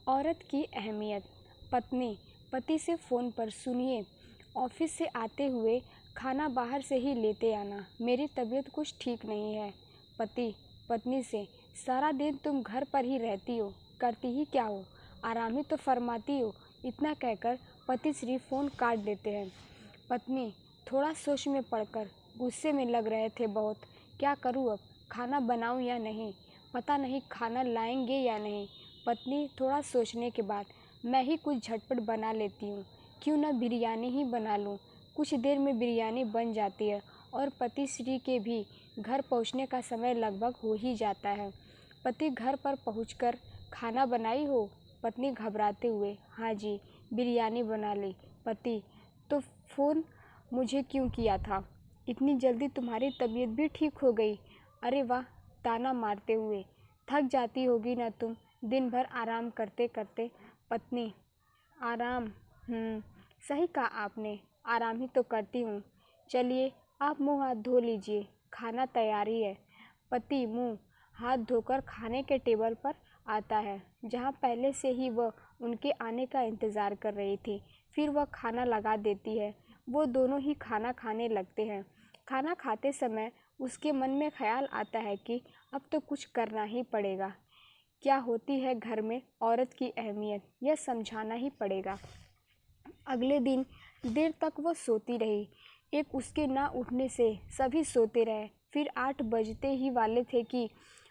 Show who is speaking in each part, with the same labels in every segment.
Speaker 1: औरत की अहमियत। पत्नी पति से फ़ोन पर, सुनिए, ऑफिस से आते हुए खाना बाहर से ही लेते आना, मेरी तबीयत कुछ ठीक नहीं है। पति पत्नी से, सारा दिन तुम घर पर ही रहती हो, करती ही क्या हो, आराम ही तो फरमाती हो। इतना कहकर पति श्री फ़ोन काट देते हैं। पत्नी थोड़ा सोच में पड़कर गुस्से में लग रहे थे बहुत। क्या करूँ अब, खाना बनाऊँ या नहीं, पता नहीं खाना लाएंगे या नहीं। पत्नी थोड़ा सोचने के बाद, मैं ही कुछ झटपट बना लेती हूँ, क्यों ना बिरयानी ही बना लूँ। कुछ देर में बिरयानी बन जाती है और पति श्री के भी घर पहुँचने का समय लगभग हो ही जाता है। पति घर पर पहुँचकर, खाना बनाई हो? पत्नी घबराते हुए, हाँ जी, बिरयानी बना ली। पति, तो फ़ोन मुझे क्यों किया था? इतनी जल्दी तुम्हारी तबीयत भी ठीक हो गई? अरे वाह, ताना मारते हुए, थक जाती होगी ना तुम दिन भर आराम करते करते। पत्नी, आराम, सही कहा आपने, आराम ही तो करती हूँ। चलिए आप मुंह हाथ धो लीजिए, खाना तैयार ही है। पति मुंह हाथ धोकर खाने के टेबल पर आता है, जहाँ पहले से ही वह उनके आने का इंतज़ार कर रही थी। फिर वह खाना लगा देती है। वो दोनों ही खाना खाने लगते हैं। खाना खाते समय उसके मन में ख्याल आता है कि अब तो कुछ करना ही पड़ेगा। क्या होती है घर में औरत की अहमियत, यह समझाना ही पड़ेगा। अगले दिन देर तक वह सोती रही। एक उसके ना उठने से सभी सोते रहे। फिर 8 बजते ही वाले थे कि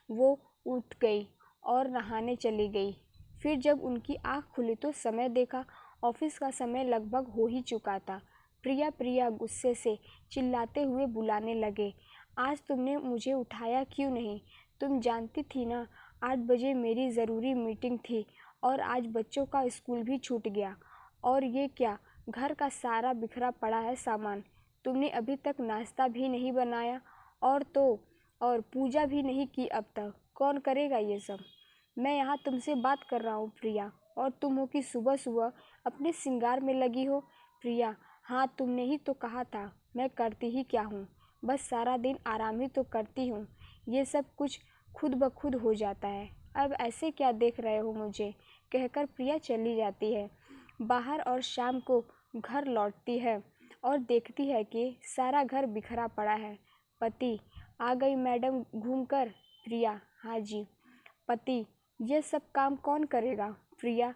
Speaker 1: वो उठ गई और नहाने चली गई। फिर जब उनकी आँख खुली तो समय देखा, ऑफिस का समय लगभग हो ही चुका था। प्रिया प्रिया गुस्से से चिल्लाते हुए बुलाने लगे, आज तुमने मुझे उठाया क्यों नहीं? तुम जानती थी ना 8 बजे मेरी ज़रूरी मीटिंग थी और आज बच्चों का स्कूल भी छूट गया। और ये क्या, घर का सारा बिखरा पड़ा है सामान। तुमने अभी तक नाश्ता भी नहीं बनाया और पूजा भी नहीं की। अब तक कौन करेगा ये सब? मैं यहाँ तुमसे बात कर रहा हूँ प्रिया, और तुम हो कि सुबह सुबह अपने श्रृंगार में लगी हो। प्रिया, हाँ तुमने ही तो कहा था, मैं करती ही क्या हूँ, बस सारा दिन आराम ही तो करती हूँ। ये सब कुछ खुद ब खुद हो जाता है, अब ऐसे क्या देख रहे हो मुझे, कहकर प्रिया चली जाती है बाहर और शाम को घर लौटती है और देखती है कि सारा घर बिखरा पड़ा है। पति, आ गई मैडम घूमकर? प्रिया, हाँ जी। पति, ये सब काम कौन करेगा? प्रिया,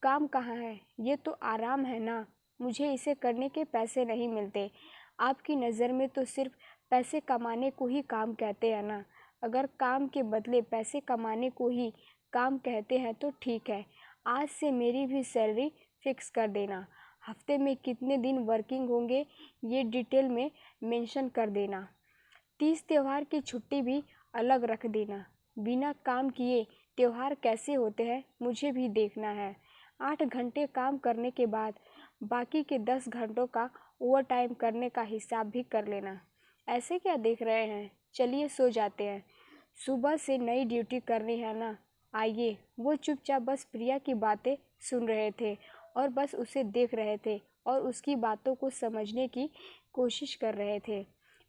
Speaker 1: काम कहाँ है, ये तो आराम है ना, मुझे इसे करने के पैसे नहीं मिलते। आपकी नज़र में तो सिर्फ पैसे कमाने को ही काम कहते हैं ना। अगर काम के बदले पैसे कमाने को ही काम कहते हैं तो ठीक है, आज से मेरी भी सैलरी फिक्स कर देना। हफ्ते में कितने दिन वर्किंग होंगे ये डिटेल में मेंशन कर देना। 30 त्यौहार की छुट्टी भी अलग रख देना। बिना काम किए त्यौहार कैसे होते हैं मुझे भी देखना है। 8 घंटे काम करने के बाद बाकी के 10 घंटों का ओवर टाइम करने का हिसाब भी कर लेना। ऐसे क्या देख रहे हैं, चलिए सो जाते हैं, सुबह से नई ड्यूटी करनी है ना। आइए। वो चुपचाप बस प्रिया की बातें सुन रहे थे और बस उसे देख रहे थे और उसकी बातों को समझने की कोशिश कर रहे थे।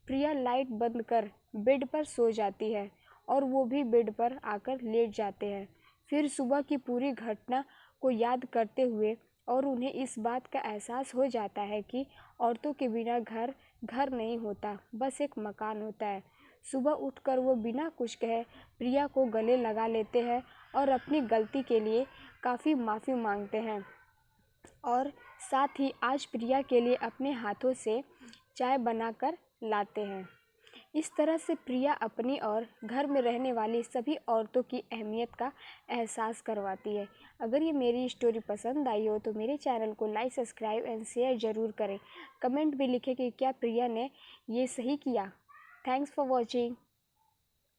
Speaker 1: प्रिया लाइट बंद कर बेड पर सो जाती है और वो भी बेड पर आकर लेट जाते हैं। फिर सुबह की पूरी घटना को याद करते हुए और उन्हें इस बात का एहसास हो जाता है कि औरतों के बिना घर घर नहीं होता, बस एक मकान होता है। सुबह उठकर वो बिना कुछ कहे प्रिया को गले लगा लेते हैं और अपनी गलती के लिए काफ़ी माफ़ी मांगते हैं और साथ ही आज प्रिया के लिए अपने हाथों से चाय बनाकर लाते हैं। इस तरह से प्रिया अपनी और घर में रहने वाली सभी औरतों की अहमियत का एहसास करवाती है। अगर ये मेरी स्टोरी पसंद आई हो तो मेरे चैनल को लाइक, सब्सक्राइब एंड शेयर ज़रूर करें। कमेंट भी लिखें कि क्या प्रिया ने ये सही किया। Thanks for watching.